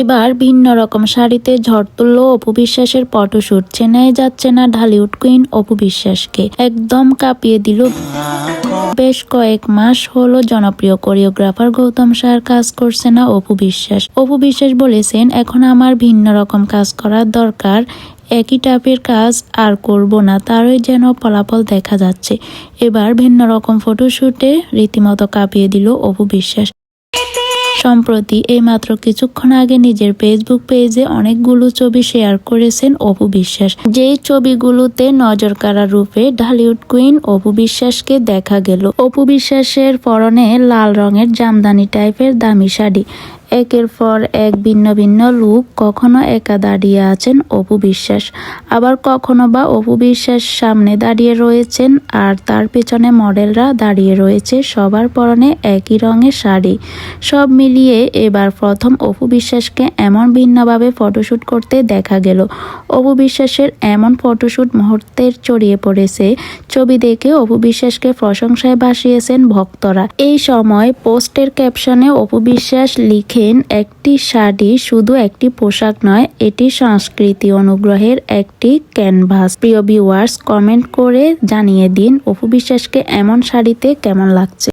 এবার ভিন্ন রকম শাড়িতে ঝড় তুলল অপু বিশ্বাসের ফটোশুট। চেনাই যাচ্ছে না ঢালিউড কুইন অপু বিশ্বাসকে, একদম কাঁপিয়ে দিল। বেশ কয়েক মাস হলো জনপ্রিয় কোরিওগ্রাফার গৌতম সাহার কাজ করছে না অপু বিশ্বাস। অপু বিশ্বাস বলেছেন, এখন আমার ভিন্ন রকম কাজ করার দরকার, একই টাইপের কাজ আর করব না, তারই যেন ফলাফল দেখা যাচ্ছে। এবার ভিন্ন রকম ফটোশুটে রীতিমতো কাঁপিয়ে দিল অপু বিশ্বাস। সম্প্রতি এইমাত্র কিছুক্ষণ আগে নিজের ফেসবুক পেজে অনেকগুলো ছবি শেয়ার করেছেন অপু বিশ্বাস। যেই ছবিগুলোতে নজরকাড়া রূপে ঢালিউড কুইন অপু বিশ্বাসকে দেখা গেল। অপু বিশ্বাসের পরনে লাল রঙের জামদানি টাইপের দামি শাড়ি, একের পর এক ভিন্ন ভিন্ন লুক। কখনো একা দাঁড়িয়ে আছেন অপু বিশ্বাস, আবার কখনো বা অপু বিশ্বাস সামনে দাঁড়িয়ে রয়েছেন আর তার পেছনে মডেলরা দাঁড়িয়ে রয়েছে, সবার পরনে একই রঙের শাড়ি। সব মিলিয়ে এবার প্রথম অপু বিশ্বাসকে এমন ভিন্নভাবে ফটোশ্যুট করতে দেখা গেল। অপু বিশ্বাসের এমন ফটোশ্যুট মুহূর্তের ছড়িয়ে পড়েছে। ছবি দেখে অপু বিশ্বাসকে প্রশংসায় ভাসিয়েছেন ভক্তরা। এই সময় পোস্টের ক্যাপশনে অপু বিশ্বাস লিখে, একটি শাড়ি শুধু একটি পোশাক নয়, এটি সংস্কৃতি অনুগ্রহের একটি ক্যানভাস। প্রিয় ভিউয়ার্স, কমেন্ট করে জানিয়ে দিন অপু বিশ্বাসকে এমন শাড়িতে কেমন লাগছে।